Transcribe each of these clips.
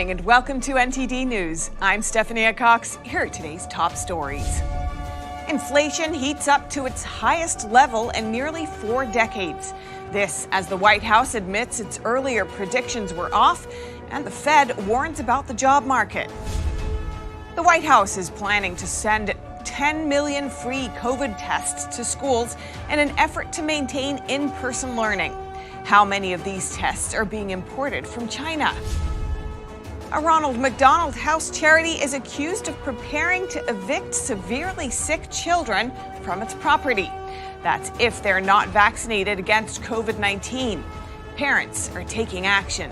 evening and welcome to NTD News. I'm Stephanie Cox. Here are today's top stories. Inflation heats up to its highest level in nearly 4 decades. This as the White House admits its earlier predictions were off and the Fed warns about the job market. The White House is planning to send 10 million free COVID tests to schools in an effort to maintain in-person learning. How many of these tests are being imported from China? A Ronald McDonald House charity is accused of preparing to evict severely sick children from its property. That's if they're not vaccinated against COVID-19. Parents are taking action.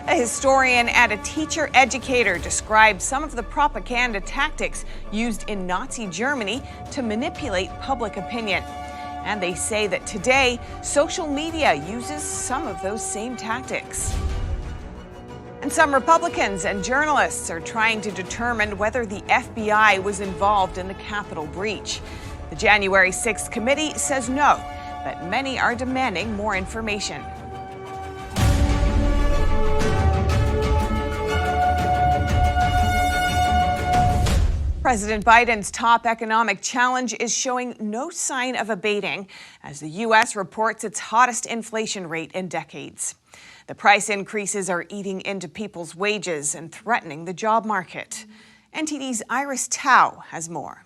A historian and a teacher educator describe some of the propaganda tactics used in Nazi Germany to manipulate public opinion. And they say that today, social media uses some of those same tactics. And some Republicans and journalists are trying to determine whether the FBI was involved in the Capitol breach. The January 6th committee says no, but many are demanding more information. President Biden's top economic challenge is showing no sign of abating as the U.S. reports its hottest inflation rate in decades. The price increases are eating into people's wages and threatening the job market. NTD's Iris Tao has more.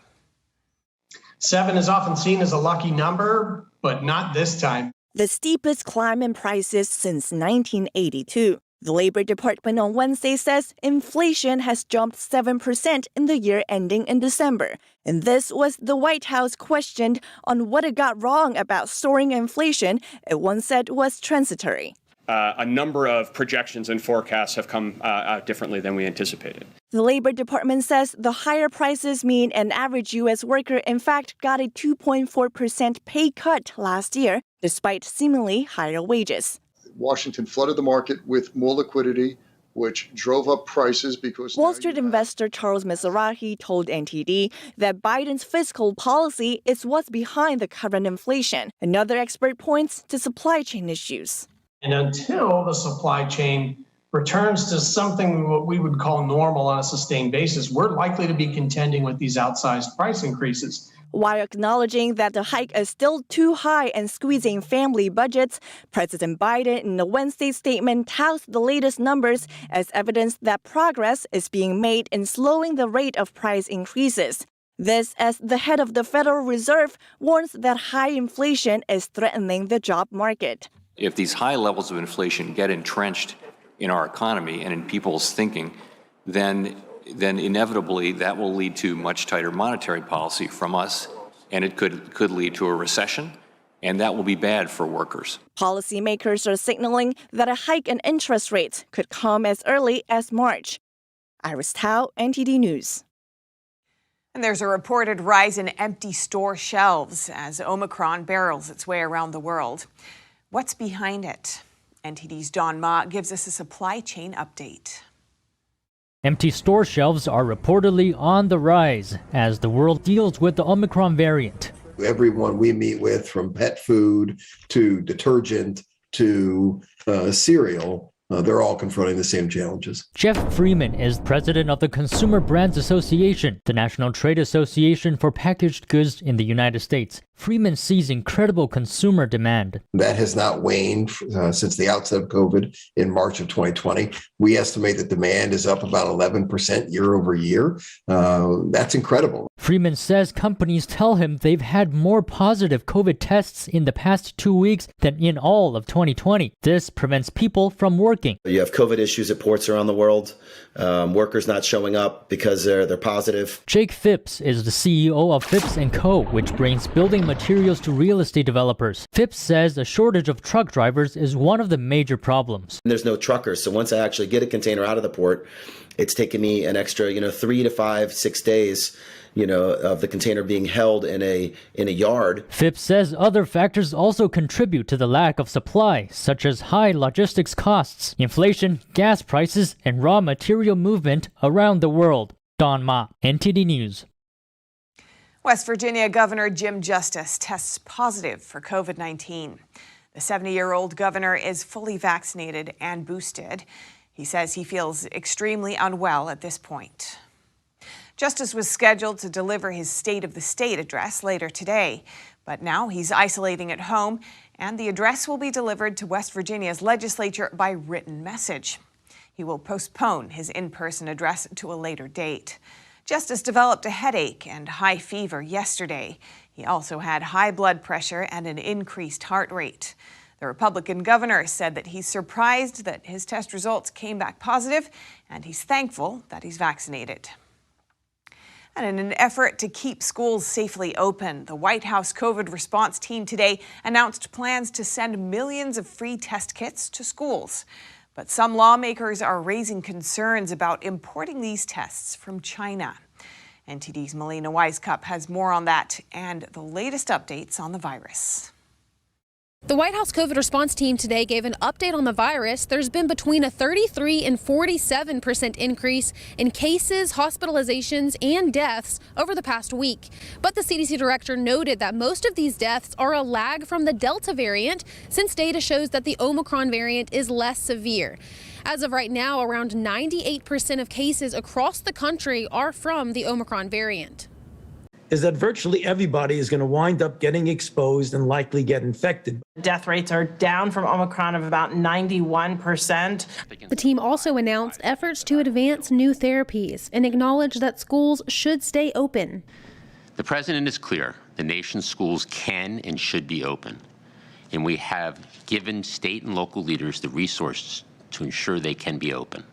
7 is often seen as a lucky number, but not this time. The steepest climb in prices since 1982. The Labor Department on Wednesday says inflation has jumped 7% in the year ending in December. And this was the White House questioned on what it got wrong about soaring inflation it once said was transitory. A number of projections and forecasts have come out differently than we anticipated. The Labor Department says the higher prices mean an average U.S. worker in fact got a 2.4% pay cut last year, despite seemingly higher wages. Washington flooded the market with more liquidity, which drove up prices because... Wall Street investor Charles Mizrahi told NTD that Biden's fiscal policy is what's behind the current inflation. Another expert points to supply chain issues. And until the supply chain returns to something what we would call normal on a sustained basis, we're likely to be contending with these outsized price increases. While acknowledging that the hike is still too high and squeezing family budgets, President Biden in a Wednesday statement touts the latest numbers as evidence that progress is being made in slowing the rate of price increases. This as the head of the Federal Reserve warns that high inflation is threatening the job market. If these high levels of inflation get entrenched in our economy and in people's thinking, then inevitably that will lead to much tighter monetary policy from us, and it could lead to a recession, and that will be bad for workers. Policymakers are signaling that a hike in interest rates could come as early as March. Iris Tao, NTD News. And there's a reported rise in empty store shelves as Omicron barrels its way around the world. What's behind it? NTD's Don Ma gives us a supply chain update. Empty store shelves are reportedly on the rise as the world deals with the Omicron variant. Everyone we meet with, from pet food to detergent to cereal, they're all confronting the same challenges. Jeff Freeman is president of the Consumer Brands Association, the national trade association for packaged goods in the United States. Freeman sees incredible consumer demand. That has not waned since the outset of COVID in March of 2020. We estimate that demand is up about 11% year over year. That's incredible. Freeman says companies tell him they've had more positive COVID tests in the past 2 weeks than in all of 2020. This prevents people from working. You have COVID issues at ports around the world, workers not showing up because they're positive. Jake Phipps is the CEO of Phipps & Co., which brings building materials to real estate developers. Phipps says a shortage of truck drivers is one of the major problems. There's no truckers, so once I actually get a container out of the port, it's taken me an extra 3 to 5, 6 days of the container being held in a yard. Phipps says other factors also contribute to the lack of supply, such as high logistics costs, inflation, gas prices, and raw material movement around the world. Don Ma, NTD News. West Virginia Governor Jim Justice tests positive for COVID-19. The 70-year-old governor is fully vaccinated and boosted. He says he feels extremely unwell at this point. Justice was scheduled to deliver his State of the State address later today, but now he's isolating at home, and the address will be delivered to West Virginia's legislature by written message. He will postpone his in-person address to a later date. Justice developed a headache and high fever yesterday. He also had high blood pressure and an increased heart rate. The Republican governor said that he's surprised that his test results came back positive, and he's thankful that he's vaccinated. And in an effort to keep schools safely open, the White House COVID response team today announced plans to send millions of free test kits to schools. But some lawmakers are raising concerns about importing these tests from China. NTD's Melina Wisecup has more on that and the latest updates on the virus. The White House COVID response team today gave an update on the virus. There's been between a 33 and 47% increase in cases, hospitalizations, and deaths over the past week. But the CDC director noted that most of these deaths are a lag from the Delta variant, since data shows that the Omicron variant is less severe. As of right now, around 98% of cases across the country are from the Omicron variant. Is that virtually everybody is going to wind up getting exposed and likely get infected. Death rates are down from Omicron of about 91%. The team also announced efforts to advance new therapies and acknowledged that schools should stay open. The president is clear. The nation's schools can and should be open. And we have given state and local leaders the resources to ensure they can be open.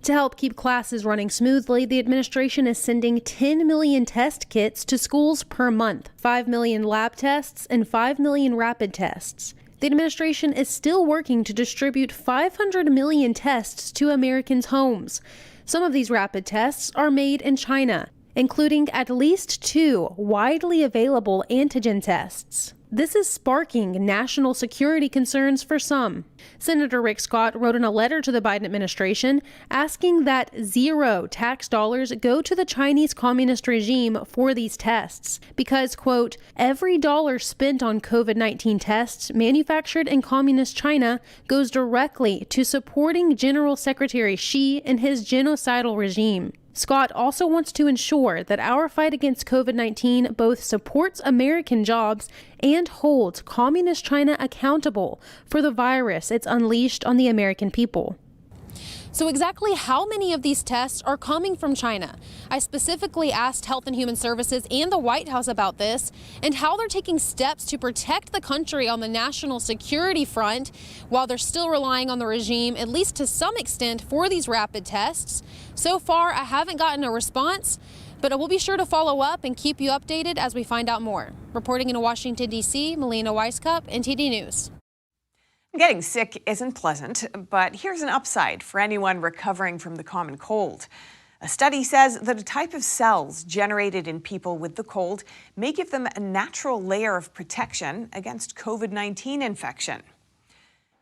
To help keep classes running smoothly, the administration is sending 10 million test kits to schools per month, 5 million lab tests, and 5 million rapid tests. The administration is still working to distribute 500 million tests to Americans' homes. Some of these rapid tests are made in China, including at least 2 widely available antigen tests. This is sparking national security concerns for some. Senator Rick Scott wrote in a letter to the Biden administration asking that 0 tax dollars go to the Chinese communist regime for these tests because, quote, every dollar spent on COVID-19 tests manufactured in communist China goes directly to supporting General Secretary Xi and his genocidal regime. Scott also wants to ensure that our fight against COVID-19 both supports American jobs and holds Communist China accountable for the virus it's unleashed on the American people. So exactly how many of these tests are coming from China? I specifically asked Health and Human Services and the White House about this and how they're taking steps to protect the country on the national security front while they're still relying on the regime, at least to some extent, for these rapid tests. So far, I haven't gotten a response, but I will be sure to follow up and keep you updated as we find out more. Reporting in Washington, D.C., Melina Wisecup, NTD News. Getting sick isn't pleasant, but here's an upside for anyone recovering from the common cold. A study says that a type of cells generated in people with the cold may give them a natural layer of protection against COVID-19 infection.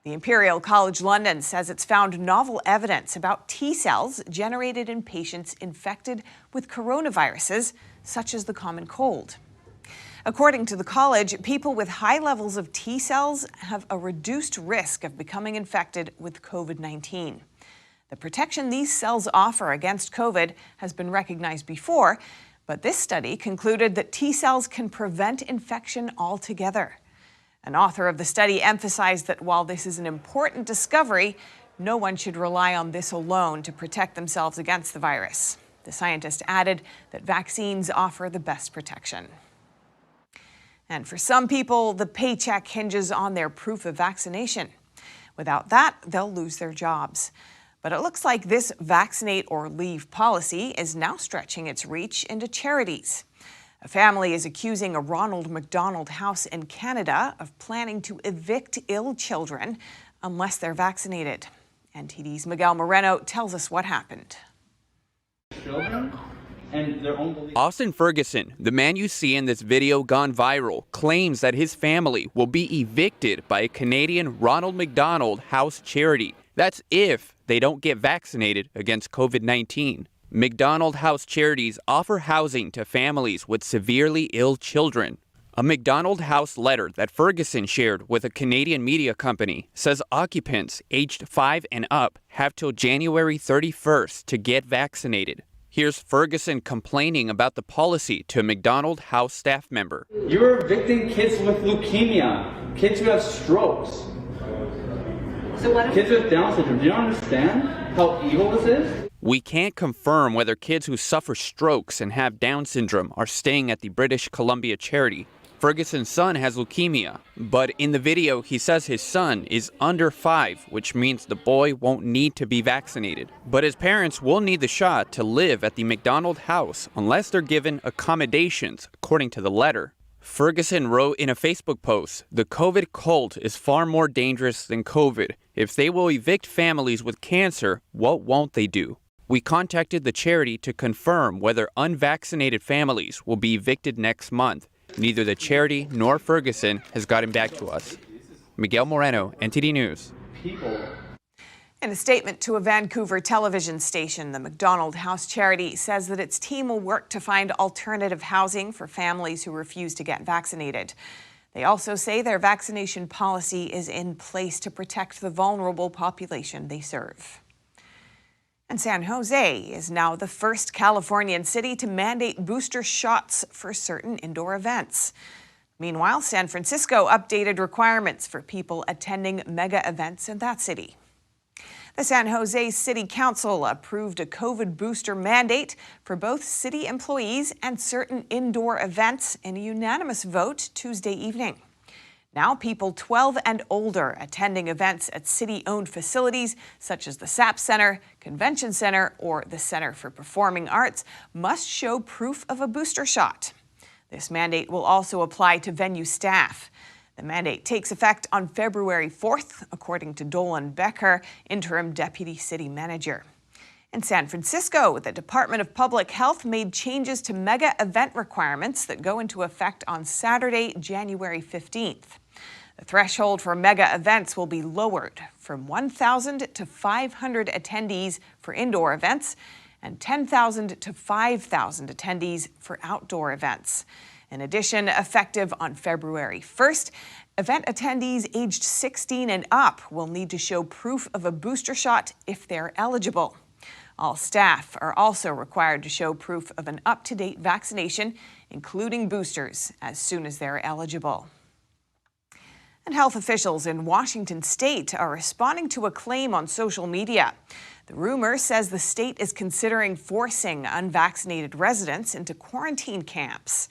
The Imperial College London says it's found novel evidence about T cells generated in patients infected with coronaviruses, such as the common cold. According to the college, people with high levels of T cells have a reduced risk of becoming infected with COVID-19. The protection these cells offer against COVID has been recognized before, but this study concluded that T cells can prevent infection altogether. An author of the study emphasized that while this is an important discovery, no one should rely on this alone to protect themselves against the virus. The scientist added that vaccines offer the best protection. And for some people, the paycheck hinges on their proof of vaccination. Without that, they'll lose their jobs. But it looks like this vaccinate or leave policy is now stretching its reach into charities. A family is accusing a Ronald McDonald house in Canada of planning to evict ill children unless they're vaccinated. NTD's Miguel Moreno tells us what happened. Austin Ferguson, the man you see in this video gone viral, claims that his family will be evicted by a Canadian Ronald McDonald House charity. That's if they don't get vaccinated against COVID-19. McDonald House charities offer housing to families with severely ill children. A McDonald House letter that Ferguson shared with a Canadian media company says occupants aged 5 and up have till January 31st to get vaccinated. Here's Ferguson complaining about the policy to a McDonald House staff member. You're evicting kids with leukemia, kids who have strokes, kids with Down syndrome. Do you understand how evil this is? We can't confirm whether kids who suffer strokes and have Down syndrome are staying at the British Columbia charity. Ferguson's son has leukemia, but in the video he says his son is under 5, which means the boy won't need to be vaccinated. But his parents will need the shot to live at the McDonald house unless they're given accommodations, according to the letter. Ferguson wrote in a Facebook post, "The COVID cult is far more dangerous than COVID. If they will evict families with cancer, what won't they do?" We contacted the charity to confirm whether unvaccinated families will be evicted next month. Neither the charity nor Ferguson has gotten back to us. Miguel Moreno, NTD News. In a statement to a Vancouver television station, the McDonald House charity says that its team will work to find alternative housing for families who refuse to get vaccinated. They also say their vaccination policy is in place to protect the vulnerable population they serve. And San Jose is now the first Californian city to mandate booster shots for certain indoor events. Meanwhile, San Francisco updated requirements for people attending mega events in that city. The San Jose City Council approved a COVID booster mandate for both city employees and certain indoor events in a unanimous vote Tuesday evening. Now, people 12 and older attending events at city-owned facilities such as the SAP Center, Convention Center, or the Center for Performing Arts must show proof of a booster shot. This mandate will also apply to venue staff. The mandate takes effect on February 4th, according to Dolan Becker, interim deputy city manager. In San Francisco, the Department of Public Health made changes to mega event requirements that go into effect on Saturday, January 15th. The threshold for mega events will be lowered from 1,000 to 500 attendees for indoor events and 10,000 to 5,000 attendees for outdoor events. In addition, effective on February 1st, event attendees aged 16 and up will need to show proof of a booster shot if they're eligible. All staff are also required to show proof of an up-to-date vaccination, including boosters, as soon as they're eligible. And health officials in Washington state are responding to a claim on social media. The rumor says the state is considering forcing unvaccinated residents into quarantine camps.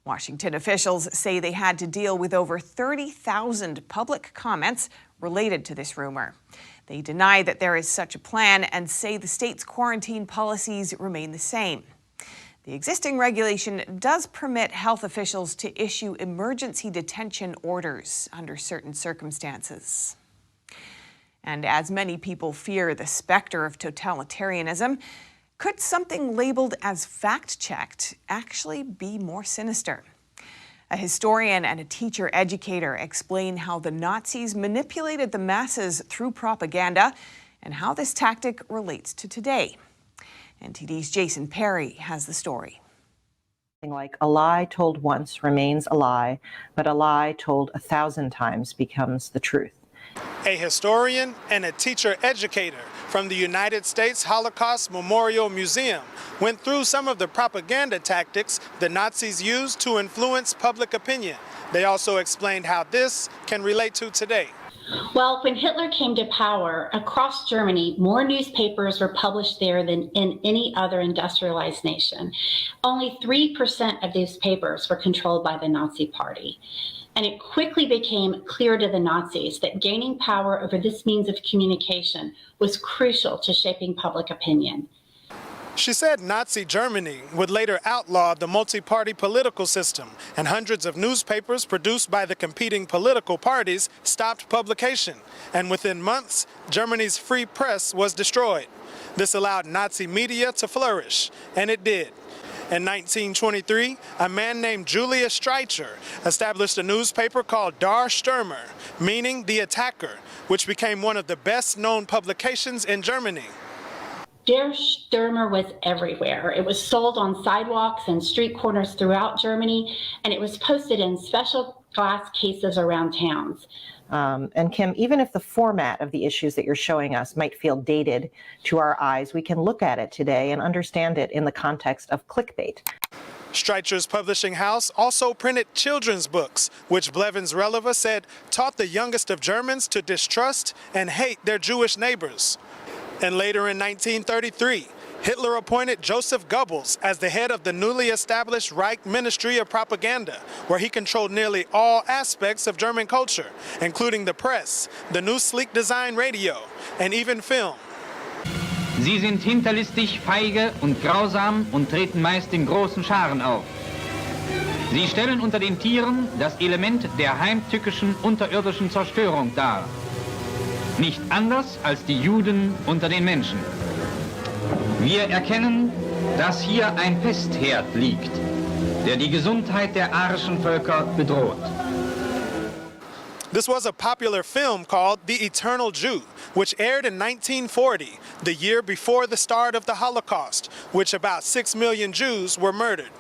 Washington officials say they had to deal with over 30,000 public comments related to this rumor. They deny that there is such a plan and say the state's quarantine policies remain the same. The existing regulation does permit health officials to issue emergency detention orders under certain circumstances. And as many people fear the specter of totalitarianism, could something labeled as fact-checked actually be more sinister? A historian and a teacher educator explain how the Nazis manipulated the masses through propaganda and how this tactic relates to today. NTD's Jason Perry has the story. Like a lie told once remains a lie, but a lie told 1,000 times becomes the truth. A historian and a teacher educator from the United States Holocaust Memorial Museum went through some of the propaganda tactics the Nazis used to influence public opinion. They also explained how this can relate to today. Well, when Hitler came to power across Germany, more newspapers were published there than in any other industrialized nation. Only 3% of these papers were controlled by the Nazi Party. And it quickly became clear to the Nazis that gaining power over this means of communication was crucial to shaping public opinion. She said Nazi Germany would later outlaw the multi-party political system, and hundreds of newspapers produced by the competing political parties stopped publication. And within months, Germany's free press was destroyed. This allowed Nazi media to flourish, and it did. In 1923, a man named Julius Streicher established a newspaper called Der Stürmer, meaning the attacker, which became one of the best-known publications in Germany. Der Stürmer was everywhere. It was sold on sidewalks and street corners throughout Germany, and it was posted in special glass cases around towns. And Kim, even if the format of the issues that you're showing us might feel dated to our eyes, we can look at it today and understand it in the context of clickbait. Streicher's publishing house also printed children's books, which Blevins Releva said taught the youngest of Germans to distrust and hate their Jewish neighbors. And later in 1933, Hitler appointed Joseph Goebbels as the head of the newly established Reich Ministry of Propaganda, where he controlled nearly all aspects of German culture, including the press, the new sleek design radio, and even film. Sie sind hinterlistig, feige und grausam und treten meist in großen Scharen auf. Sie stellen unter den Tieren das Element der heimtückischen unterirdischen Zerstörung dar. Nicht anders als die Juden unter den Menschen. Wir erkennen, dass hier ein Pestherd liegt, der die Gesundheit der arischen Völker bedroht. This was a popular film called The Eternal Jew, which aired in 1940, the year before the start of the Holocaust, which about 6 million Jews were murdered.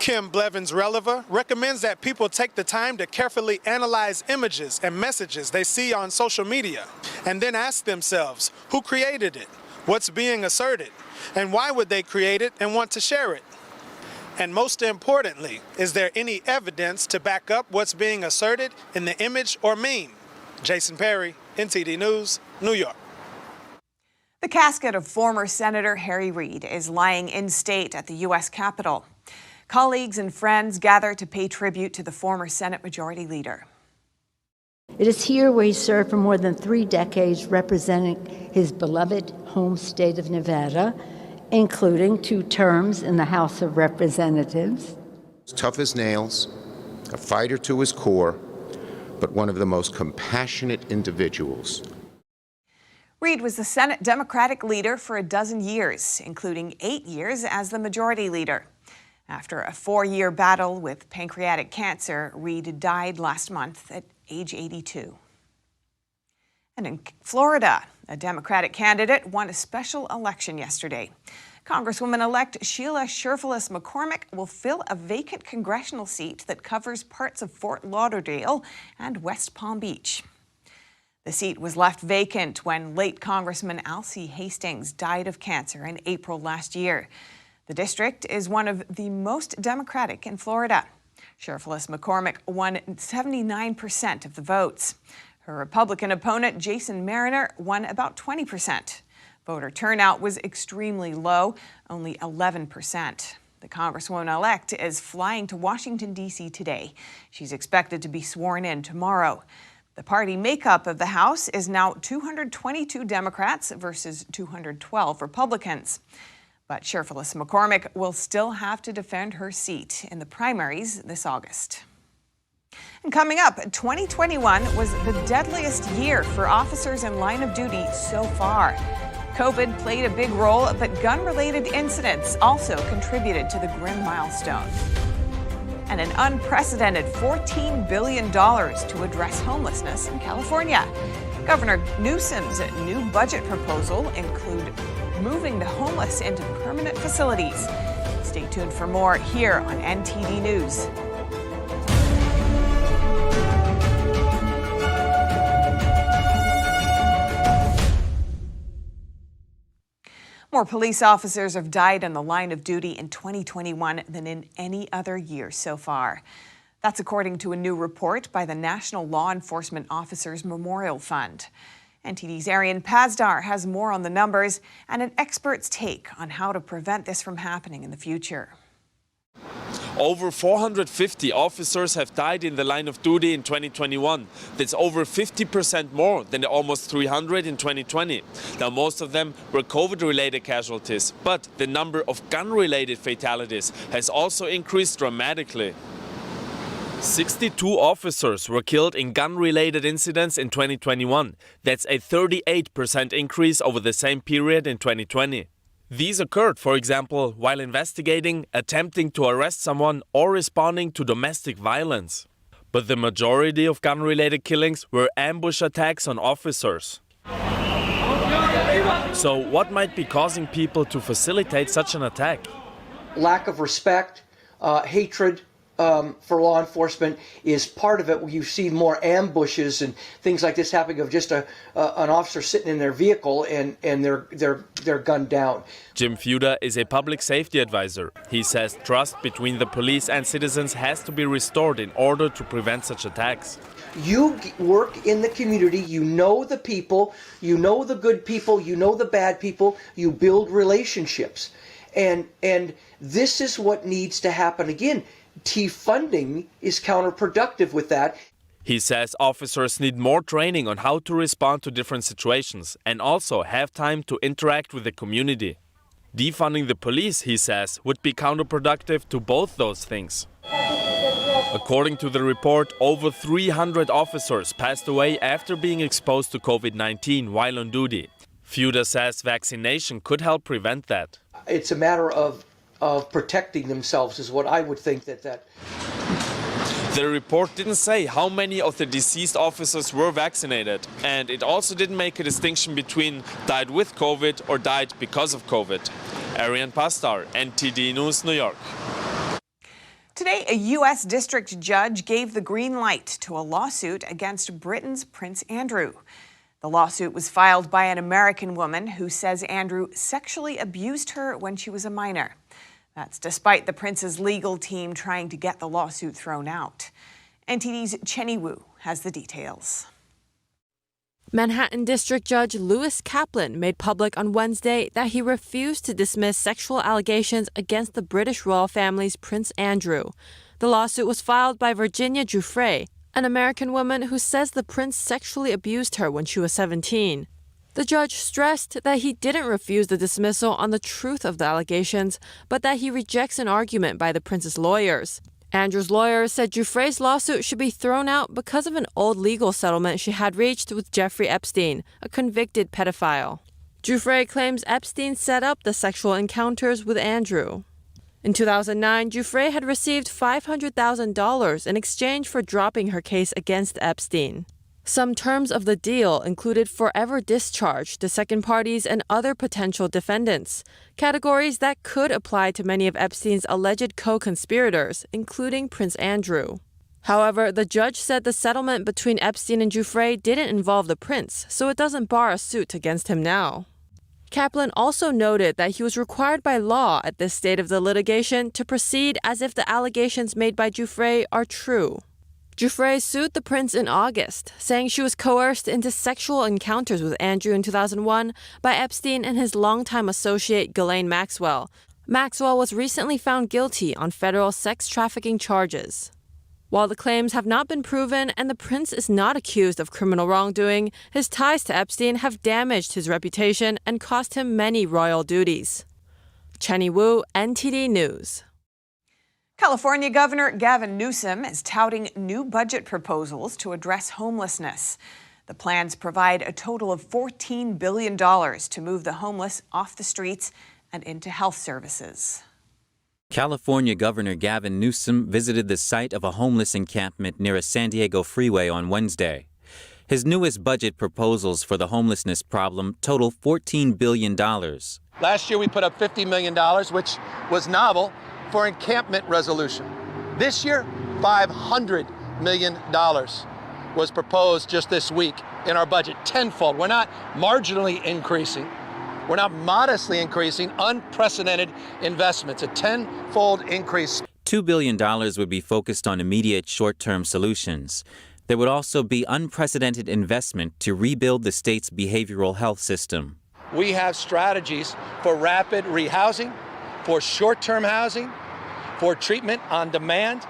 Kim Blevins Releva recommends that people take the time to carefully analyze images and messages they see on social media, and then ask themselves, who created it? What's being asserted? And why would they create it and want to share it? And most importantly, is there any evidence to back up what's being asserted in the image or meme? Jason Perry, NTD News, New York. The casket of former Senator Harry Reid is lying in state at the U.S. Capitol. Colleagues and friends gather to pay tribute to the former Senate Majority Leader. It is here where he served for more than 3 decades representing his beloved home state of Nevada, including 2 terms in the House of Representatives. Tough as nails, a fighter to his core, but one of the most compassionate individuals. Reid was the Senate Democratic leader for a dozen years, including 8 years as the Majority Leader. After a 4-year battle with pancreatic cancer, Reid died last month at age 82. And in Florida, a Democratic candidate won a special election yesterday. Congresswoman-elect Sheila Sherfulis McCormick will fill a vacant congressional seat that covers parts of Fort Lauderdale and West Palm Beach. The seat was left vacant when late Congressman Alcee Hastings died of cancer in April last year. The district is one of the most Democratic in Florida. Sherfulis McCormick won 79% of the votes. Her Republican opponent, Jason Mariner, won about 20%. Voter turnout was extremely low, only 11%. The Congresswoman-elect is flying to Washington, D.C. today. She's expected to be sworn in tomorrow. The party makeup of the House is now 222 Democrats versus 212 Republicans. But Sherfulis McCormick will still have to defend her seat in the primaries this August. And coming up, 2021 was the deadliest year for officers in line of duty so far. COVID played a big role, but gun-related incidents also contributed to the grim milestone. And an unprecedented $14 billion to address homelessness in California. Governor Newsom's new budget proposal include moving the homeless into permanent facilities. Stay tuned for more here on NTD News. More police officers have died on the line of duty in 2021 than in any other year so far. That's according to a new report by the National Law Enforcement Officers Memorial Fund. NTD's Arian Pazdar has more on the numbers and an expert's take on how to prevent this from happening in the future. Over 450 officers have died in the line of duty in 2021. That's over 50% more than the almost 300 in 2020. Now, most of them were COVID-related casualties, but the number of gun-related fatalities has also increased dramatically. 62 officers were killed in gun-related incidents in 2021. That's a 38% increase over the same period in 2020. These occurred, for example, while investigating, attempting to arrest someone, or responding to domestic violence. But the majority of gun-related killings were ambush attacks on officers. So what might be causing people to facilitate such an attack? Lack of respect, hatred for law enforcement is part of it. You see more ambushes and things like this happening of just an officer sitting in their vehicle and they're gunned down. Jim Feuder is a public safety advisor. He says trust between the police and citizens has to be restored in order to prevent such attacks. You work in the community, you know the people, you know the good people, you know the bad people, you build relationships. And this is what needs to happen again. Defunding is counterproductive with that. He says officers need more training on how to respond to different situations and also have time to interact with the community. Defunding the police, he says, would be counterproductive to both those things. According to the report, over 300 officers passed away after being exposed to COVID-19 while on duty. Feuder says vaccination could help prevent that. It's a matter of protecting themselves is what I would think that. The report didn't say how many of the deceased officers were vaccinated, and it also didn't make a distinction between died with COVID or died because of COVID. Arian Pastar, NTD News, New York. Today, a U.S. district judge gave the green light to a lawsuit against Britain's Prince Andrew. The lawsuit was filed by an American woman who says Andrew sexually abused her when she was a minor. That's despite the prince's legal team trying to get the lawsuit thrown out. NTD's Chenny Wu has the details. Manhattan District Judge Lewis Kaplan made public on Wednesday that he refused to dismiss sexual allegations against the British royal family's Prince Andrew. The lawsuit was filed by Virginia Giuffre, an American woman who says the prince sexually abused her when she was 17. The judge stressed that he didn't refuse the dismissal on the truth of the allegations, but that he rejects an argument by the prince's lawyers. Andrew's lawyers said Giuffre's lawsuit should be thrown out because of an old legal settlement she had reached with Jeffrey Epstein, a convicted pedophile. Giuffre claims Epstein set up the sexual encounters with Andrew. In 2009, Giuffre had received $500,000 in exchange for dropping her case against Epstein. Some terms of the deal included forever discharge to second parties and other potential defendants, categories that could apply to many of Epstein's alleged co-conspirators, including Prince Andrew. However, the judge said the settlement between Epstein and Giuffre didn't involve the prince, so it doesn't bar a suit against him now. Kaplan also noted that he was required by law at this state of the litigation to proceed as if the allegations made by Giuffre are true. Giuffre sued the prince in August, saying she was coerced into sexual encounters with Andrew in 2001 by Epstein and his longtime associate Ghislaine Maxwell. Maxwell was recently found guilty on federal sex trafficking charges. While the claims have not been proven and the prince is not accused of criminal wrongdoing, his ties to Epstein have damaged his reputation and cost him many royal duties. Chenny Wu, NTD News. California Governor Gavin Newsom is touting new budget proposals to address homelessness. The plans provide a total of $14 billion to move the homeless off the streets and into health services. California Governor Gavin Newsom visited the site of a homeless encampment near a San Diego freeway on Wednesday. His newest budget proposals for the homelessness problem total $14 billion. Last year we put up $50 million, which was novel, for encampment resolution. This year, $500 million was proposed just this week in our budget, tenfold. We're not marginally increasing. We're not modestly increasing, unprecedented investments, a tenfold increase. $2 billion would be focused on immediate short-term solutions. There would also be unprecedented investment to rebuild the state's behavioral health system. We have strategies for rapid rehousing, for short-term housing, for treatment on demand,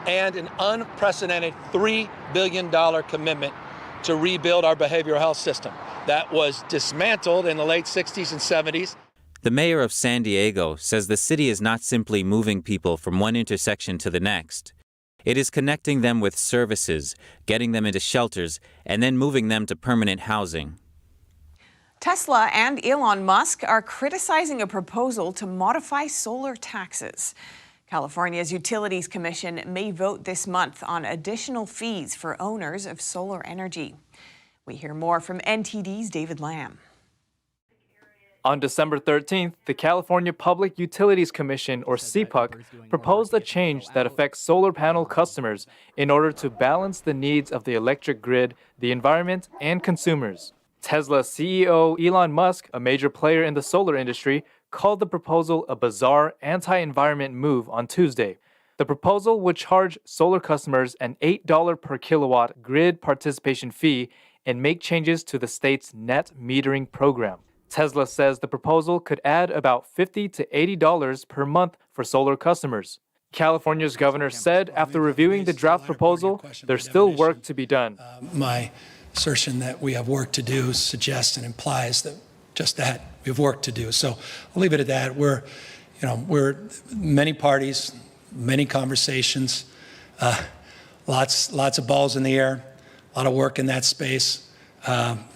and an unprecedented $3 billion commitment to rebuild our behavioral health system that was dismantled in the late 60s and 70s. The mayor of San Diego says the city is not simply moving people from one intersection to the next. It is connecting them with services, getting them into shelters, and then moving them to permanent housing. Tesla and Elon Musk are criticizing a proposal to modify solar taxes. California's Utilities Commission may vote this month on additional fees for owners of solar energy. We hear more from NTD's David Lamb. On December 13th, the California Public Utilities Commission, or CPUC, proposed a change that affects solar panel customers in order to balance the needs of the electric grid, the environment, and consumers. Tesla CEO Elon Musk, a major player in the solar industry, called the proposal a bizarre anti-environment move on Tuesday. The proposal would charge solar customers an $8 per kilowatt grid participation fee and make changes to the state's net metering program. Tesla says the proposal could add about $50 to $80 per month for solar customers. California's governor said after reviewing the draft proposal, there's still work to be done. My assertion that we have work to do suggests and implies that just that we have work to do. So I'll leave it at that. We're many parties, many conversations, lots of balls in the air, a lot of work in that space.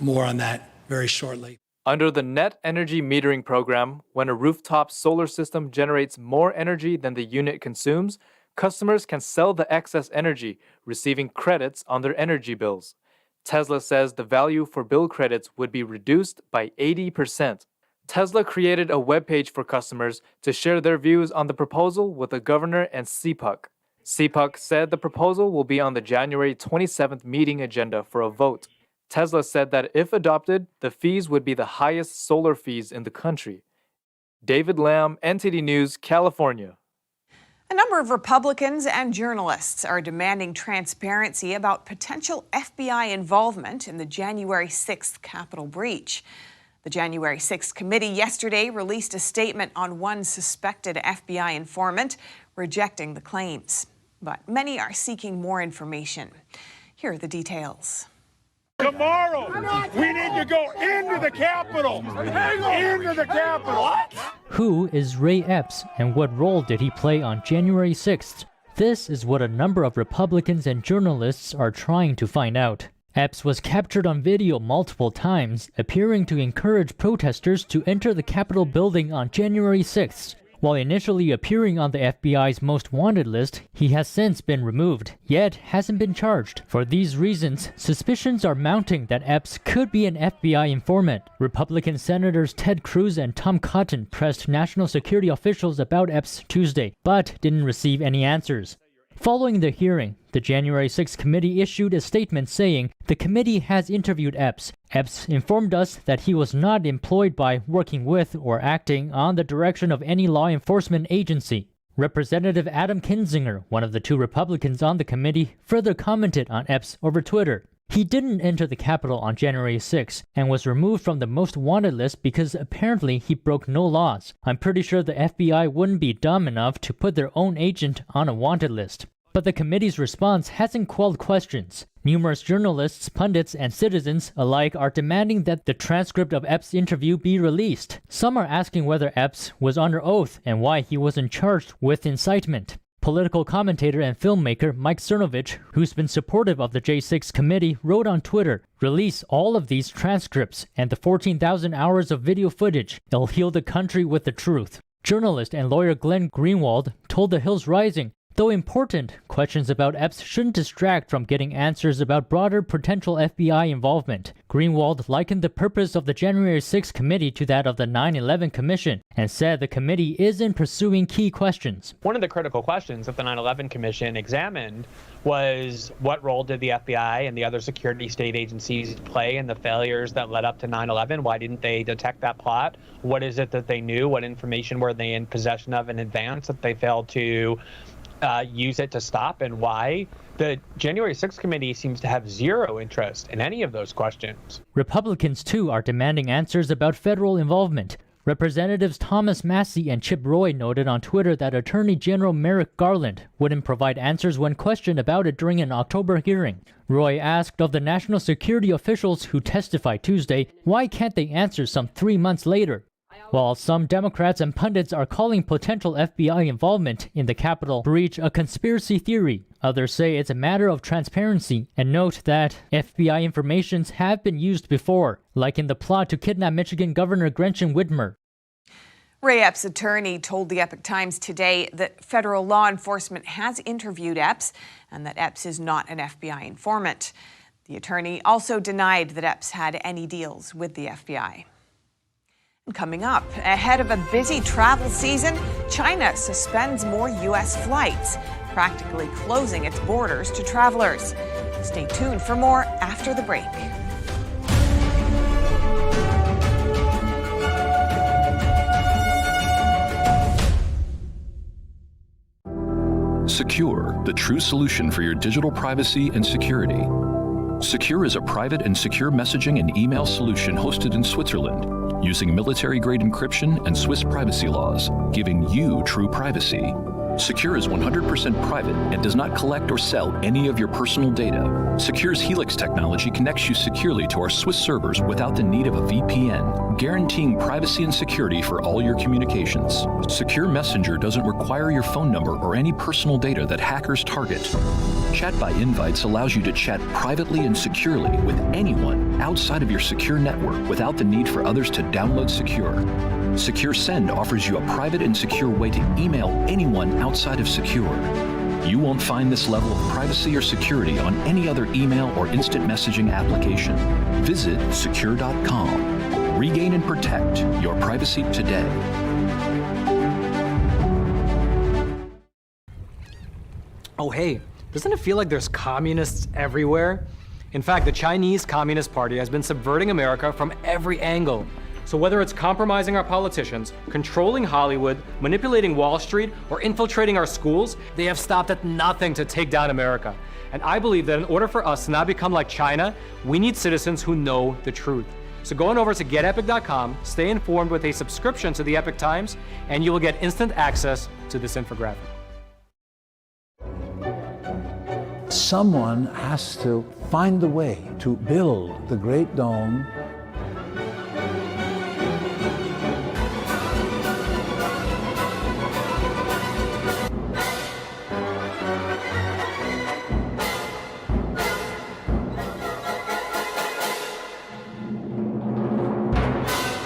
More on that very shortly. Under the net energy metering program, when a rooftop solar system generates more energy than the unit consumes, customers can sell the excess energy, receiving credits on their energy bills. Tesla says the value for bill credits would be reduced by 80%. Tesla created a webpage for customers to share their views on the proposal with the governor and CPUC. CPUC said the proposal will be on the January 27th meeting agenda for a vote. Tesla said that if adopted, the fees would be the highest solar fees in the country. David Lamb, NTD News, California. A number of Republicans and journalists are demanding transparency about potential FBI involvement in the January 6th Capitol breach. The January 6th committee yesterday released a statement on one suspected FBI informant, rejecting the claims. But many are seeking more information. Here are the details. Tomorrow, we need to go into the Capitol. Into the Capitol. Who is Ray Epps and what role did he play on January 6th? This is what a number of Republicans and journalists are trying to find out. Epps was captured on video multiple times, appearing to encourage protesters to enter the Capitol building on January 6th. While initially appearing on the FBI's most wanted list, he has since been removed, yet hasn't been charged. For these reasons, suspicions are mounting that Epps could be an FBI informant. Republican Senators Ted Cruz and Tom Cotton pressed national security officials about Epps Tuesday, but didn't receive any answers. Following the hearing, the January 6th committee issued a statement saying the committee has interviewed Epps. Epps informed us that he was not employed by, working with, or acting on the direction of any law enforcement agency. Representative Adam Kinzinger, one of the two Republicans on the committee, further commented on Epps over Twitter. He didn't enter the Capitol on January 6 and was removed from the most wanted list because apparently he broke no laws. I'm pretty sure the FBI wouldn't be dumb enough to put their own agent on a wanted list. But the committee's response hasn't quelled questions. Numerous journalists, pundits, and citizens alike are demanding that the transcript of Epps' interview be released. Some are asking whether Epps was under oath and why he wasn't charged with incitement. Political commentator and filmmaker Mike Cernovich, who's been supportive of the J6 committee, wrote on Twitter, "Release all of these transcripts and the 14,000 hours of video footage. It'll heal the country with the truth." Journalist and lawyer Glenn Greenwald told The Hills Rising, though important, questions about Epps shouldn't distract from getting answers about broader potential FBI involvement. Greenwald likened the purpose of the January 6th committee to that of the 9/11 Commission and said the committee isn't pursuing key questions. One of the critical questions that the 9/11 Commission examined was what role did the FBI and the other security state agencies play in the failures that led up to 9/11? Why didn't they detect that plot? What is it that they knew? What information were they in possession of in advance that they failed to use it to stop, and why? The January 6th committee seems to have zero interest in any of those questions. Republicans, too, are demanding answers about federal involvement. Representatives Thomas Massie and Chip Roy noted on Twitter that Attorney General Merrick Garland wouldn't provide answers when questioned about it during an October hearing. Roy asked of the national security officials who testified Tuesday, why can't they answer some 3 months later? While some Democrats and pundits are calling potential FBI involvement in the Capitol breach a conspiracy theory, others say it's a matter of transparency and note that FBI informations have been used before, like in the plot to kidnap Michigan Governor Gretchen Whitmer. Ray Epps' attorney told the Epoch Times today that federal law enforcement has interviewed Epps and that Epps is not an FBI informant. The attorney also denied that Epps had any deals with the FBI. Coming up, ahead of a busy travel season, China suspends more U.S. flights, practically closing its borders to travelers. Stay tuned for more after the break. Secure, the true solution for your digital privacy and security. Secure is a private and secure messaging and email solution hosted in Switzerland, using military-grade encryption and Swiss privacy laws, giving you true privacy. Secure is 100% private and does not collect or sell any of your personal data. Secure's Helix technology connects you securely to our Swiss servers without the need of a VPN, guaranteeing privacy and security for all your communications. Secure Messenger doesn't require your phone number or any personal data that hackers target. Chat by Invites allows you to chat privately and securely with anyone outside of your secure network without the need for others to download Secure. Secure Send offers you a private and secure way to email anyone outside of Secure. You won't find this level of privacy or security on any other email or instant messaging application. Visit secure.com. Regain and protect your privacy today. Oh, hey, doesn't it feel like there's communists everywhere? In fact, the Chinese Communist Party has been subverting America from every angle. So whether it's compromising our politicians, controlling Hollywood, manipulating Wall Street, or infiltrating our schools, they have stopped at nothing to take down America. And I believe that in order for us to not become like China, we need citizens who know the truth. So go on over to getepic.com, stay informed with a subscription to the Epic Times, and you will get instant access to this infographic. Someone has to find the way to build the Great Dome.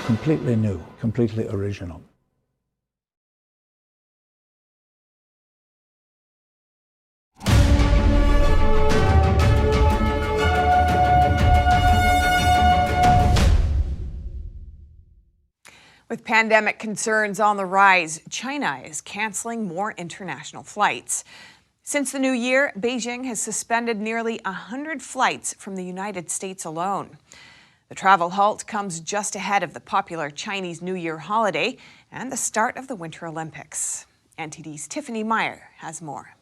Completely new, completely original. With pandemic concerns on the rise, China is canceling more international flights. Since the new year, Beijing has suspended nearly 100 flights from the United States alone. The travel halt comes just ahead of the popular Chinese New Year holiday and the start of the Winter Olympics. NTD's Tiffany Meyer has more.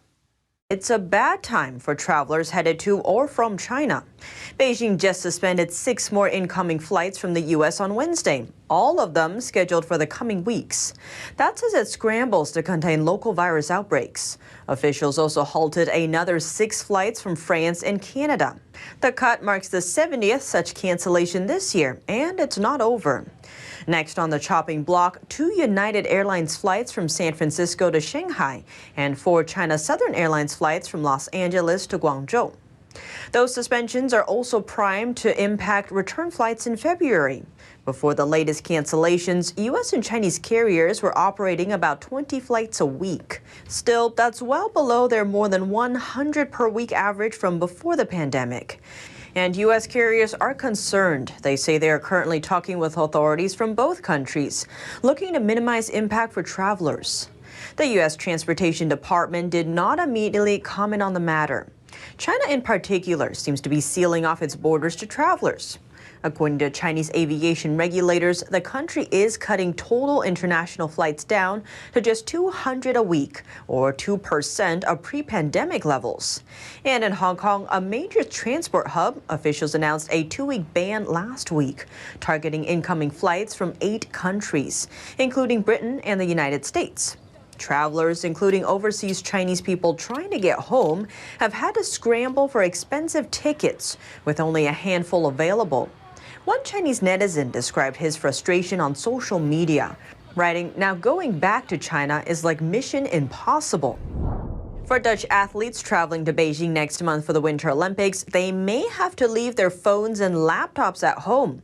It's a bad time for travelers headed to or from China. Beijing just suspended 6 more incoming flights from the U.S. on Wednesday, all of them scheduled for the coming weeks. That's as it scrambles to contain local virus outbreaks. Officials also halted another 6 flights from France and Canada. The cut marks the 70th such cancellation this year, and it's not over. Next on the chopping block, 2 United Airlines flights from San Francisco to Shanghai and 4 China Southern Airlines flights from Los Angeles to Guangzhou. Those suspensions are also primed to impact return flights in February. Before the latest cancellations, U.S. and Chinese carriers were operating about 20 flights a week. Still, that's well below their more than 100 per week average from before the pandemic. And U.S. carriers are concerned. They say they are currently talking with authorities from both countries, looking to minimize impact for travelers. The U.S. Transportation Department did not immediately comment on the matter. China in particular seems to be sealing off its borders to travelers. According to Chinese aviation regulators, the country is cutting total international flights down to just 200 a week, or 2% of pre-pandemic levels. And in Hong Kong, a major transport hub, officials announced a 2-week ban last week, targeting incoming flights from 8 countries, including Britain and the United States. Travelers, including overseas Chinese people trying to get home, have had to scramble for expensive tickets, with only a handful available. One Chinese netizen described his frustration on social media, writing, "Now going back to China is like mission impossible." For Dutch athletes traveling to Beijing next month for the Winter Olympics, they may have to leave their phones and laptops at home.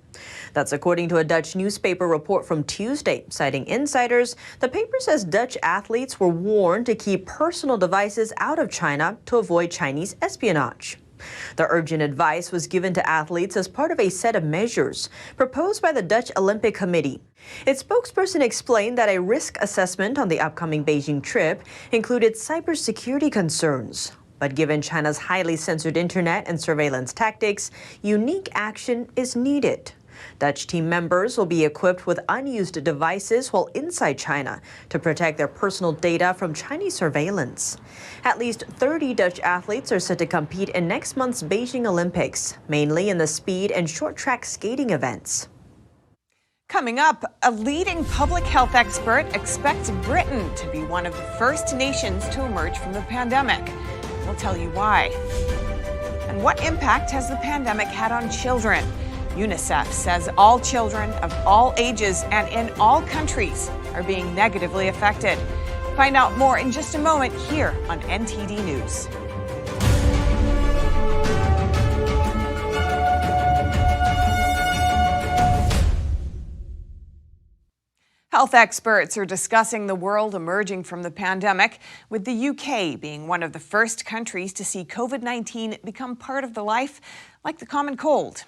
That's according to a Dutch newspaper report from Tuesday. Citing insiders, the paper says Dutch athletes were warned to keep personal devices out of China to avoid Chinese espionage. The urgent advice was given to athletes as part of a set of measures proposed by the Dutch Olympic Committee. Its spokesperson explained that a risk assessment on the upcoming Beijing trip included cybersecurity concerns. But given China's highly censored internet and surveillance tactics, unique action is needed. Dutch team members will be equipped with unused devices while inside China to protect their personal data from Chinese surveillance. At least 30 Dutch athletes are set to compete in next month's Beijing Olympics, mainly in the speed and short track skating events. Coming up, a leading public health expert expects Britain to be one of the first nations to emerge from the pandemic. We'll tell you why. And what impact has the pandemic had on children? UNICEF says all children of all ages and in all countries are being negatively affected. Find out more in just a moment here on NTD News. Health experts are discussing the world emerging from the pandemic, with the UK being one of the first countries to see COVID-19 become part of the life, like the common cold.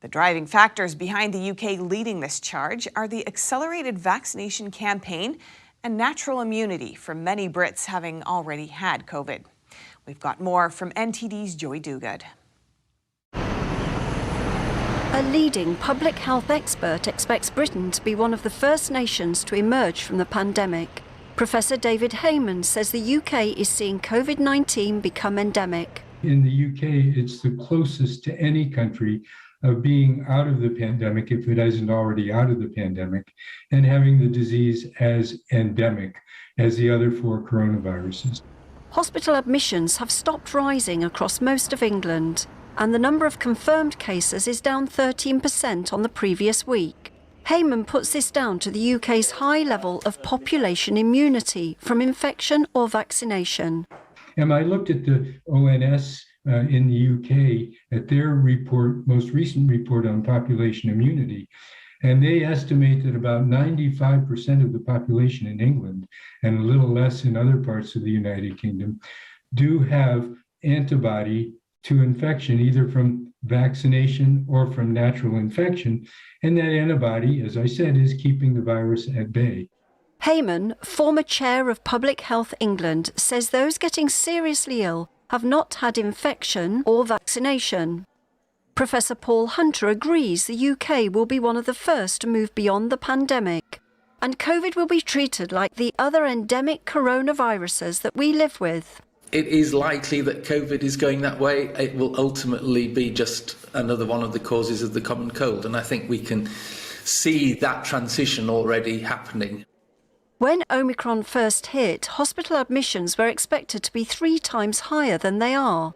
The driving factors behind the UK leading this charge are the accelerated vaccination campaign and natural immunity from many Brits having already had COVID. We've got more from NTD's Joy Duguid. A leading public health expert expects Britain to be one of the first nations to emerge from the pandemic. Professor David Heyman says the UK is seeing COVID-19 become endemic. In the UK, it's the closest to any country of being out of the pandemic, if it isn't already out of the pandemic, and having the disease as endemic as the other 4 coronaviruses. Hospital admissions have stopped rising across most of England, and the number of confirmed cases is down 13% on the previous week. Heyman puts this down to the UK's high level of population immunity from infection or vaccination. And I looked at the ONS in the UK at their report, most recent report on population immunity, and they estimate that about 95% of the population in England and a little less in other parts of the United Kingdom do have antibody to infection, either from vaccination or from natural infection, and that antibody, as I said, is keeping the virus at bay. Heyman, former chair of Public Health England, says those getting seriously ill have not had infection or vaccination. Professor Paul Hunter agrees the UK will be one of the first to move beyond the pandemic, and COVID will be treated like the other endemic coronaviruses that we live with. It is likely that COVID is going that way. It will ultimately be just another one of the causes of the common cold, and I think we can see that transition already happening. When Omicron first hit, hospital admissions were expected to be 3 times higher than they are.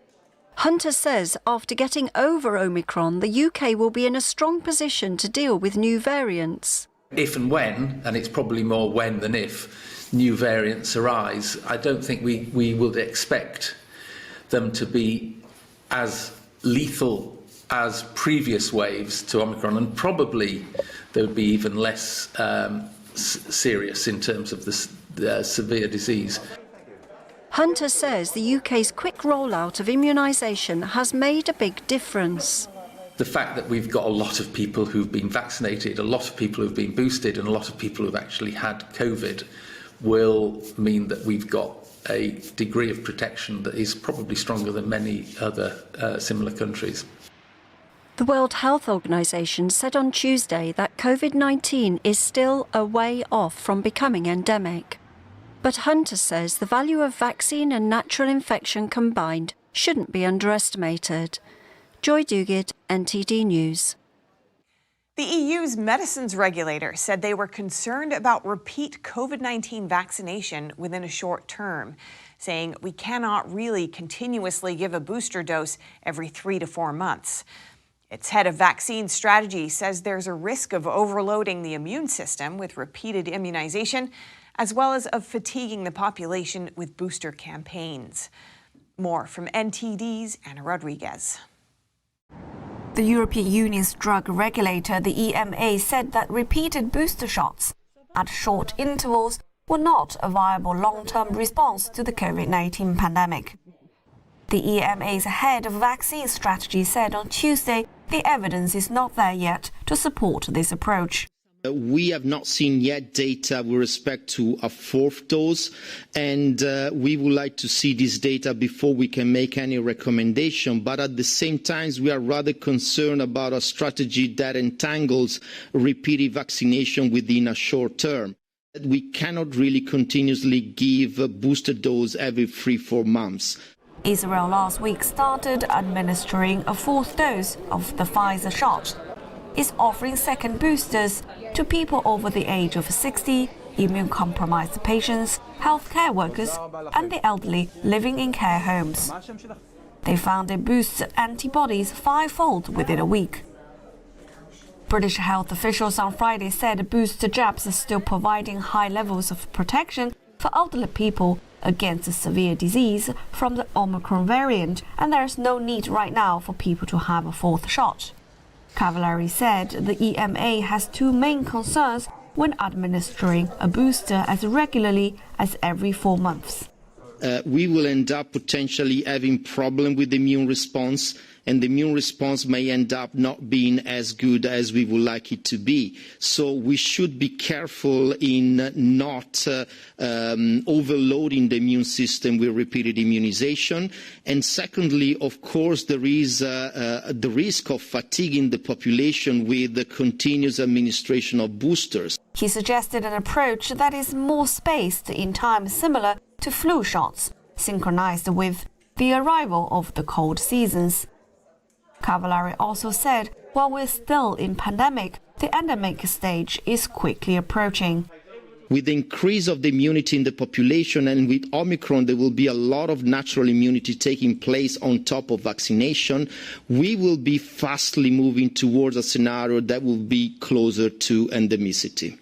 Hunter says after getting over Omicron, the UK will be in a strong position to deal with new variants. If and when, and it's probably more when than if, new variants arise, I don't think we would expect them to be as lethal as previous waves to Omicron, and probably they would be even less serious in terms of the severe disease. Hunter says the UK's quick rollout of immunisation has made a big difference. The fact that we've got a lot of people who've been vaccinated, a lot of people who've been boosted, and a lot of people who've actually had COVID will mean that we've got a degree of protection that is probably stronger than many other similar countries. The World Health Organization said on Tuesday that COVID-19 is still a way off from becoming endemic. But Hunter says the value of vaccine and natural infection combined shouldn't be underestimated. Joy Duguid, NTD News. The EU's medicines regulator said they were concerned about repeat COVID-19 vaccination within a short term, saying we cannot really continuously give a booster dose every 3 to 4 months. Its head of vaccine strategy says there's a risk of overloading the immune system with repeated immunization, as well as of fatiguing the population with booster campaigns. More from NTD's Anna Rodriguez. The European Union's drug regulator, the EMA, said that repeated booster shots at short intervals were not a viable long-term response to the COVID-19 pandemic. The EMA's head of vaccine strategy said on Tuesday the evidence is not there yet to support this approach. We have not seen yet data with respect to a fourth dose, and we would like to see this data before we can make any recommendation. But at the same time, we are rather concerned about a strategy that entangles repeated vaccination within a short term. We cannot really continuously give a booster dose every 3-4 months. Israel last week started administering a fourth dose of the Pfizer shot. Is offering second boosters to people over the age of 60, immune-compromised patients, healthcare workers, and the elderly living in care homes. They found it boosts antibodies 5-fold within a week. British health officials on Friday said booster jabs are still providing high levels of protection for elderly people against severe disease from the Omicron variant, and there is no need right now for people to have a fourth shot. Cavallari said the EMA has two main concerns when administering a booster as regularly as every 4 months. We will end up potentially having problem with the immune response, and the immune response may end up not being as good as we would like it to be. So we should be careful in not overloading the immune system with repeated immunization. And secondly, of course, there is the risk of fatiguing the population with the continuous administration of boosters. He suggested an approach that is more spaced in time, similar to flu shots, synchronized with the arrival of the cold seasons. Cavallari also said, while we're still in pandemic, the endemic stage is quickly approaching. With the increase of the immunity in the population and with Omicron, there will be a lot of natural immunity taking place on top of vaccination. We will be fastly moving towards a scenario that will be closer to endemicity.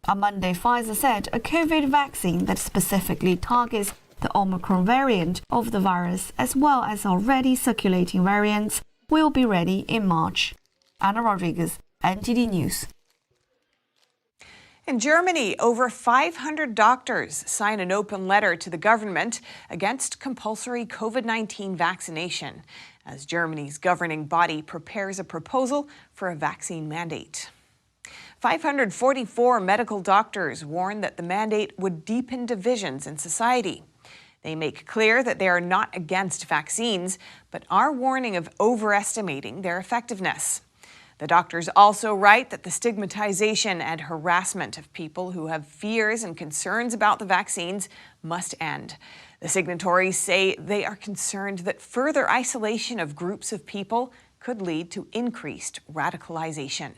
On Monday, Pfizer said a COVID vaccine that specifically targets the Omicron variant of the virus, as well as already circulating variants, will be ready in March. Anna Rodriguez, NTD News. In Germany, over 500 doctors sign an open letter to the government against compulsory COVID-19 vaccination, as Germany's governing body prepares a proposal for a vaccine mandate. 544 medical doctors warn that the mandate would deepen divisions in society. They make clear that they are not against vaccines, but are warning of overestimating their effectiveness. The doctors also write that the stigmatization and harassment of people who have fears and concerns about the vaccines must end. The signatories say they are concerned that further isolation of groups of people could lead to increased radicalization.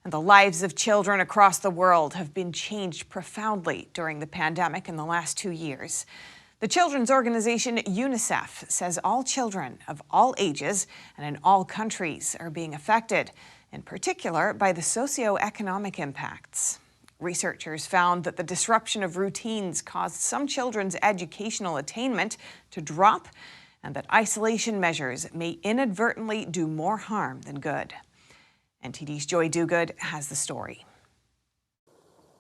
And the lives of children across the world have been changed profoundly during the pandemic in the last 2 years. The children's organization UNICEF says all children of all ages and in all countries are being affected, in particular by the socioeconomic impacts. Researchers found that the disruption of routines caused some children's educational attainment to drop, and that isolation measures may inadvertently do more harm than good. NTD's Joy Dogood has the story.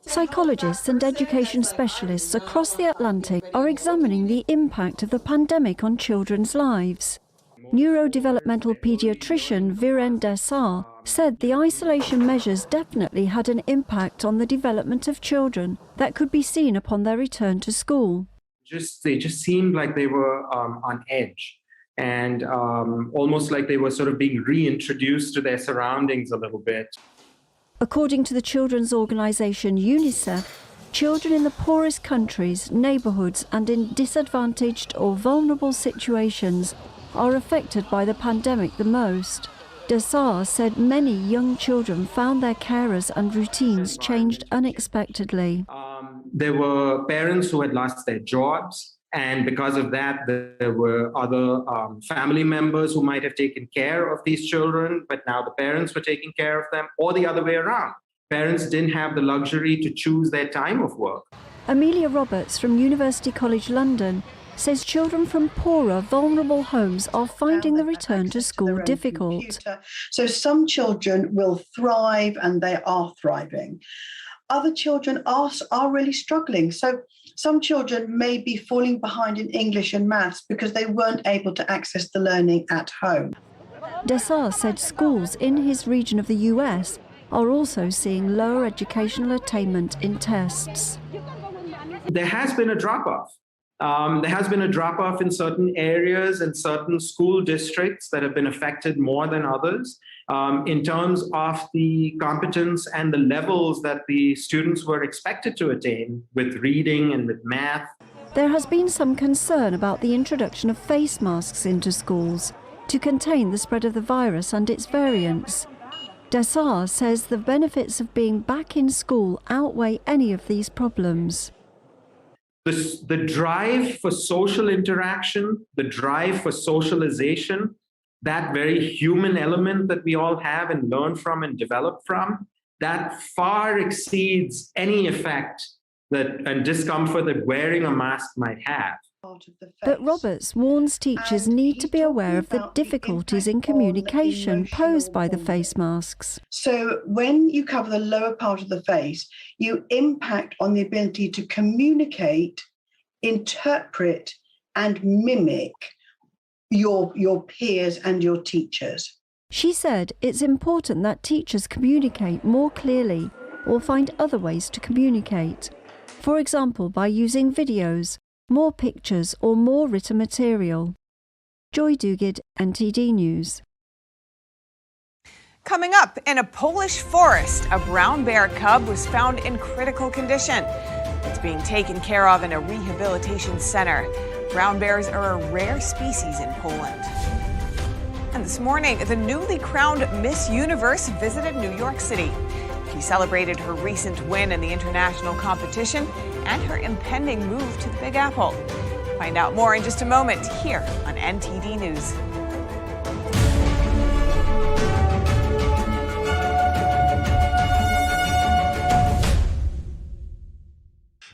Psychologists and education specialists across the Atlantic are examining the impact of the pandemic on children's lives. Neurodevelopmental pediatrician Viren Desar said the isolation measures definitely had an impact on the development of children that could be seen upon their return to school. They just seemed like they were on edge, and almost like they were sort of being reintroduced to their surroundings a little bit. According to the children's organization UNICEF, children in the poorest countries, neighborhoods, and in disadvantaged or vulnerable situations are affected by the pandemic the most. Desar said many young children found their carers and routines changed unexpectedly. There were parents who had lost their jobs, and because of that, there were other family members who might have taken care of these children, but now the parents were taking care of them, or the other way around. Parents didn't have the luxury to choose their time of work. Amelia Roberts from University College London says children from poorer, vulnerable homes are finding the return to school difficult. So some children will thrive, and they are thriving. other children are really struggling. So some children may be falling behind in English and maths because they weren't able to access the learning at home. Dessar said schools in his region of the US are also seeing lower educational attainment in tests. There has been a drop-off. There has been a drop-off in certain areas and certain school districts that have been affected more than others in terms of the competence and the levels that the students were expected to attain with reading and with math. There has been some concern about the introduction of face masks into schools to contain the spread of the virus and its variants. Dessar says the benefits of being back in school outweigh any of these problems. The drive for social interaction, the drive for socialization, that very human element that we all have and learn from and develop from, that far exceeds any effect and discomfort that wearing a mask might have. But Roberts warns teachers need to be aware of the difficulties in communication posed by the face masks. So when you cover the lower part of the face, you impact on the ability to communicate, interpret, and mimic your peers and your teachers. She said it's important that teachers communicate more clearly or find other ways to communicate. For example, by using videos, more pictures or more written material. Joy Dugid, NTD News. Coming up, in a Polish forest, a brown bear cub was found in critical condition. It's being taken care of in a rehabilitation center. Brown bears are a rare species in Poland. And this morning, the newly crowned Miss Universe visited New York City. She celebrated her recent win in the international competition and her impending move to the Big Apple. Find out more in just a moment here on NTD News.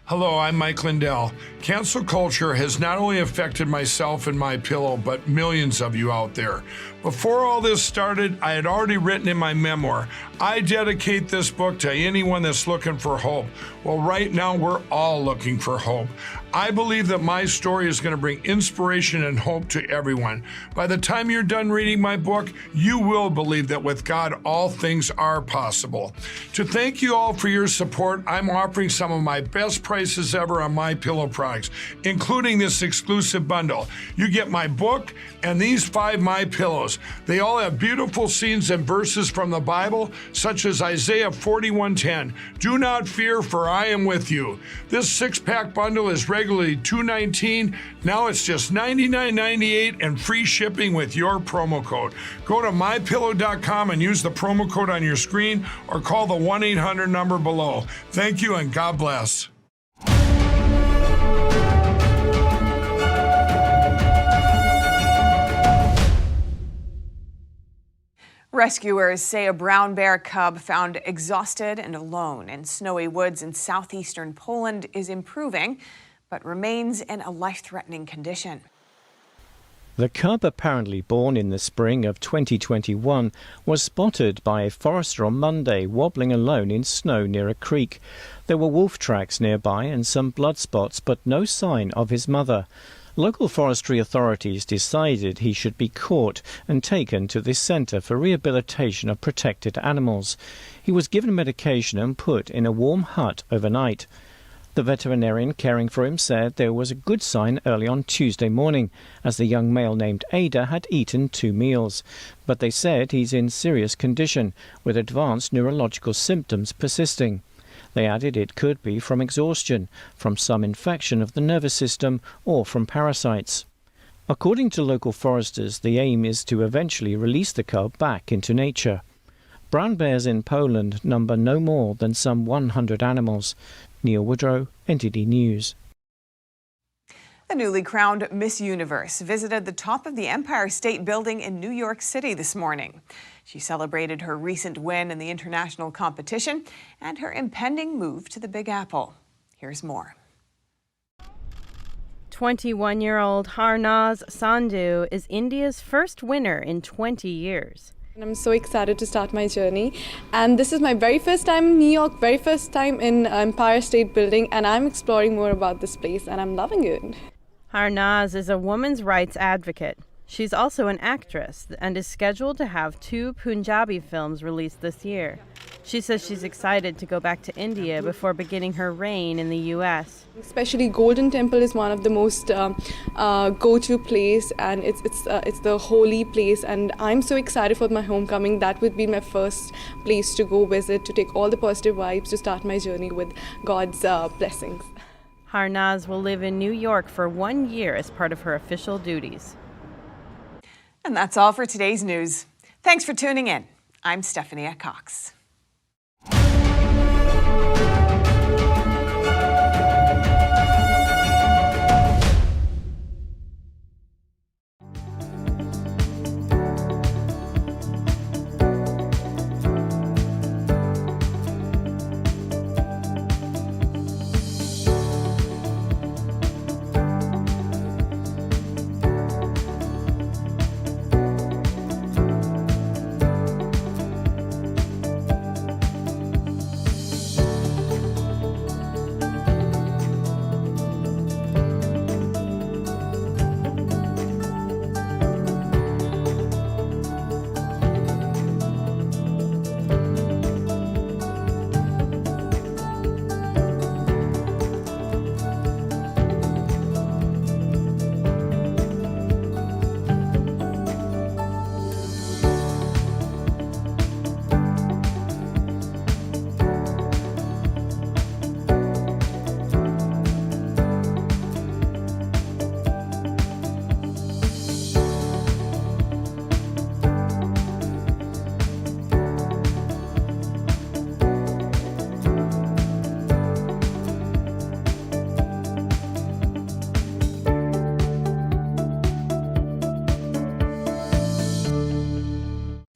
Hello, I'm Mike Lindell. Cancel culture has not only affected myself and MyPillow, but millions of you out there. Before all this started, I had already written in my memoir, I dedicate this book to anyone that's looking for hope. Well, right now, we're all looking for hope. I believe that my story is going to bring inspiration and hope to everyone. By the time you're done reading my book, you will believe that with God, all things are possible. To thank you all for your support, I'm offering some of my best prices ever on MyPillow products, including this exclusive bundle. You get my book and these 5 MyPillows. They all have beautiful scenes and verses from the Bible, such as Isaiah 41:10. Do not fear, for I am with you. This 6-pack bundle is regularly $219. Now it's just $99.98 and free shipping with your promo code. Go to mypillow.com and use the promo code on your screen or call the 1-800 number below. Thank you and God bless. Rescuers say a brown bear cub found exhausted and alone in snowy woods in southeastern Poland is improving, but remains in a life-threatening condition. The cub, apparently born in the spring of 2021, was spotted by a forester on Monday wobbling alone in snow near a creek. There were wolf tracks nearby and some blood spots, but no sign of his mother. Local forestry authorities decided he should be caught and taken to the Centre for Rehabilitation of Protected Animals. He was given medication and put in a warm hut overnight. The veterinarian caring for him said there was a good sign early on Tuesday morning, as the young male named Ada had eaten 2 meals. But they said he's in serious condition, with advanced neurological symptoms persisting. They added it could be from exhaustion, from some infection of the nervous system, or from parasites. According to local foresters, the aim is to eventually release the cub back into nature. Brown bears in Poland number no more than some 100 animals. Neil Woodrow, NTD News. The newly crowned Miss Universe visited the top of the Empire State Building in New York City this morning. She celebrated her recent win in the international competition and her impending move to the Big Apple. Here's more. 21-year-old Harnaz Sandhu is India's first winner in 20 years. I'm so excited to start my journey, and this is my very first time in New York, very first time in Empire State Building, and I'm exploring more about this place and I'm loving it. Harnaz is a women's rights advocate. She's also an actress and is scheduled to have 2 Punjabi films released this year. She says she's excited to go back to India before beginning her reign in the U.S. Especially Golden Temple is one of the most go-to place, and it's the holy place, and I'm so excited for my homecoming. That would be my first place to go visit, to take all the positive vibes, to start my journey with God's blessings. Harnaz will live in New York for 1 year as part of her official duties. And that's all for today's news. Thanks for tuning in. I'm Stephanie Cox.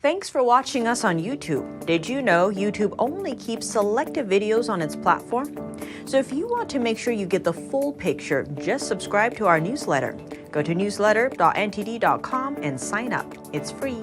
Thanks for watching us on YouTube. Did you know YouTube only keeps selective videos on its platform? So if you want to make sure you get the full picture, just subscribe to our newsletter. Go to newsletter.ntd.com and sign up. It's free.